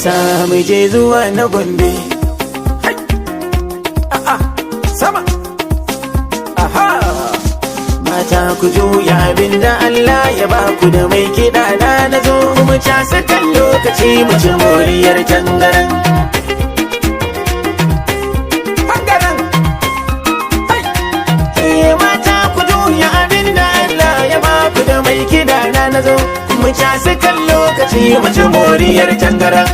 nisa mu je zuwa na Gombe. Sama mata ku juya abinda Allah ya baku da mai kiɗa na zo mu casa kan lokaci mu ci moriyar tangaran. Mata ku juya abinda Allah ya baku da mai kiɗa na zo mu casa kan lokaci mu ci moriyar tangaran.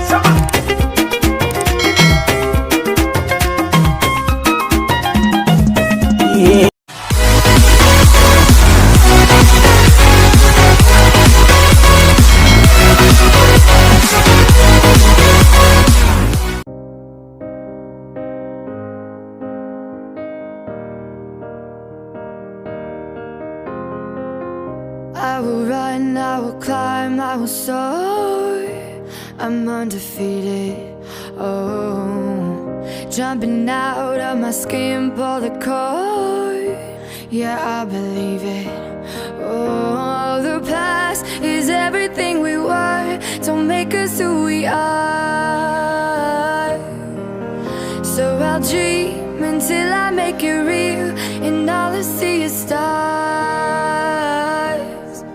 I will run, I will climb, I will soar. I'm undefeated, oh. Jumping out of my skin, pull the cord. Yeah, I believe it. Oh, the past is everything we were. Don't make us who we are. So I'll dream until I make it real, and all I see is stars.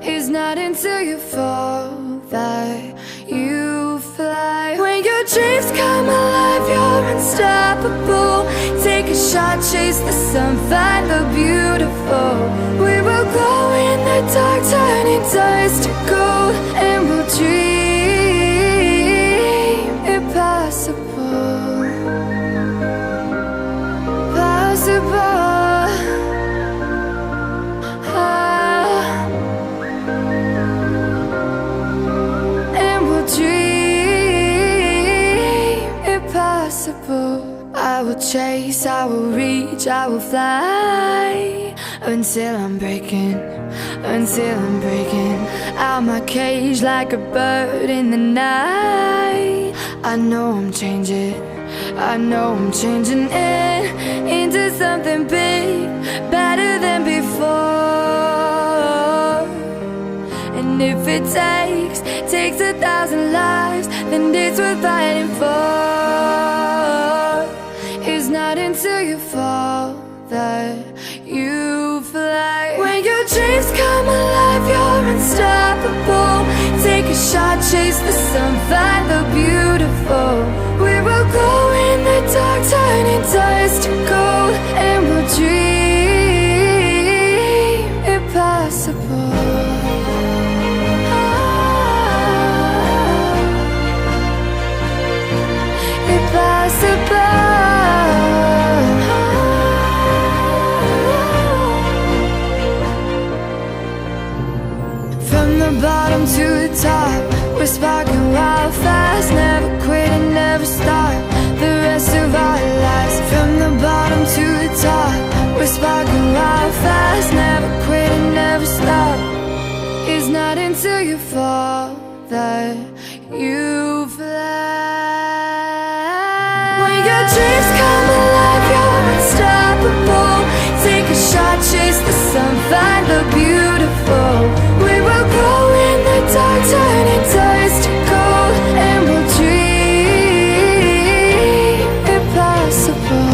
It's not until you fall that you fly. When your dreams come alive, you're unstoppable. Take a shot, chase the sun, find the beautiful. We will glow in the dark, turning dust to gold, and we'll dream impossible. Possible. I will chase, I will reach, I will fly until I'm breaking out my cage like a bird in the night. I know I'm changing into something big, better than before. And if it takes 1,000 lives, then it's worth fighting for. It's not until you fall that you fly. When your dreams come alive, you're unstoppable. Take a shot, chase the sun, find the beautiful. We will go in the dark, turning dust to gold, and we'll dream impossible. From the bottom to the top, we're sparking wild fast. Never quit and never stop the rest of our lives. From the bottom to the top, we're sparking wild fast. Never quit and never stop. It's not until you fall that you fly. When your dreams come alive, you're unstoppable. Take a shot, chase the sun, find the beautiful. We will go in the dark, turning dust to gold, and we'll dream impossible.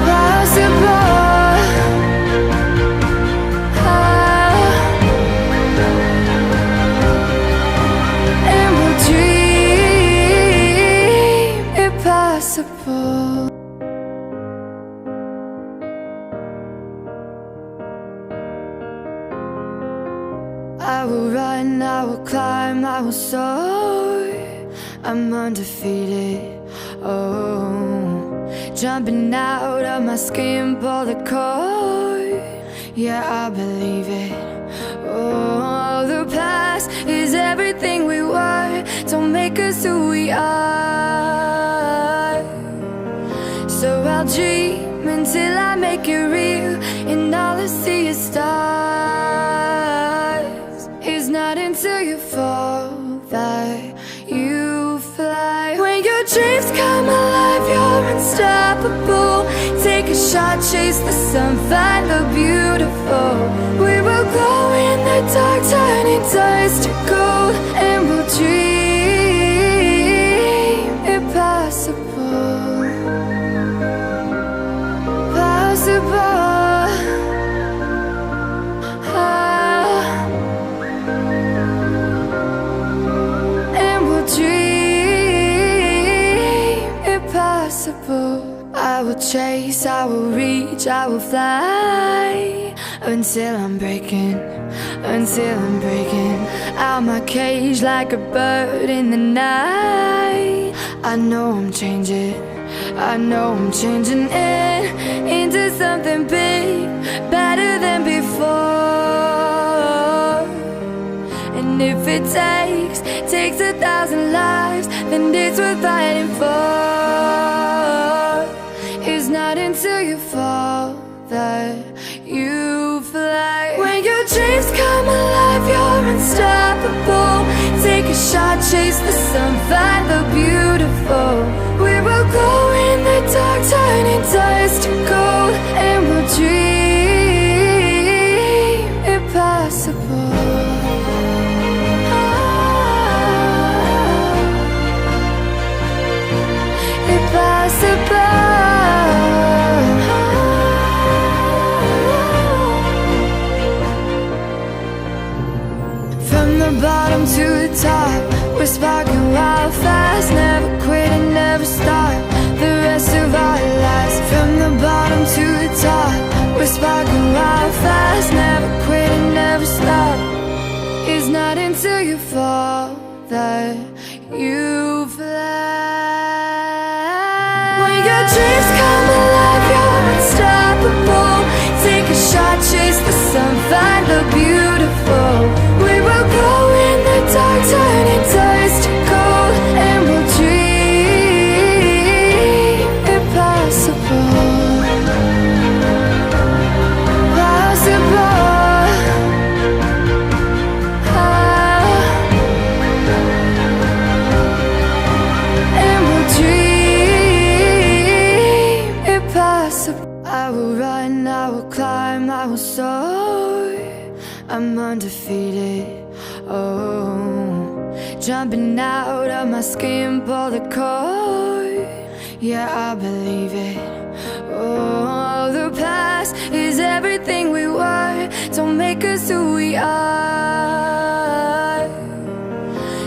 Possible. And we'll dream impossible. I will run, I will climb, I will soar. I'm undefeated, oh. Jumping out of my skin, pull the cord. Yeah, I believe it. Oh, the past is everything we were. Don't make us who we are. So I'll dream until I make it real, and all I see is stars. It's not until you fall that you fly. When your dreams come alive, you're unstoppable. take a shot, chase the sun, find the beautiful. We will glow in the dark, turning dust to gold, and we'll dream impossible, possible. And we'll dream impossible. I will chase, I will reach, I will fly until I'm breaking out my cage like a bird in the night. I know I'm changing, I know I'm changing it into something big, better than before. And if it takes 1,000 lives, then it's worth fighting for. It's not until you fall that you fly. When your dreams come alive, you're unstoppable. Take a shot, chase the sun, find the beautiful. We will go in the dark, turning dust to gold, and we'll dream impossible. Impossible. From the bottom to the top, we're sparking wild fast, never quit and never stop the rest of our lives. From the bottom to the top, we're sparking wild fast, never quit and never stop. It's not until you fall that you fly. When your dreams come alive, you're unstoppable. Take a shot, chase the sun, find the beautiful. We will go in the dark, turning dust to gold, and we'll dream impossible, possible. And we'll dream impossible. I will run, I will climb, I will soar. I'm undefeated, oh, jumping out of my skin, pull the cord. Yeah, I believe it. Oh, the past is everything we were. Don't make us who we are.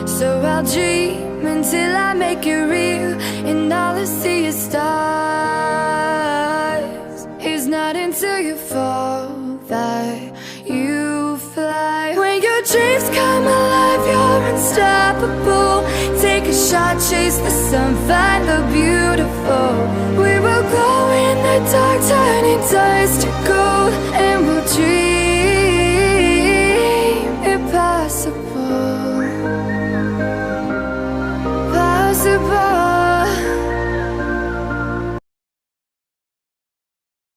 So I'll dream until I make it real, and all I see is stars. It's not until you fall that you fly. When your dreams come alive, you're unstoppable. Take a shot, chase the sun, find the beautiful. We will go in the dark, turning dust to gold, and we'll dream impossible, possible.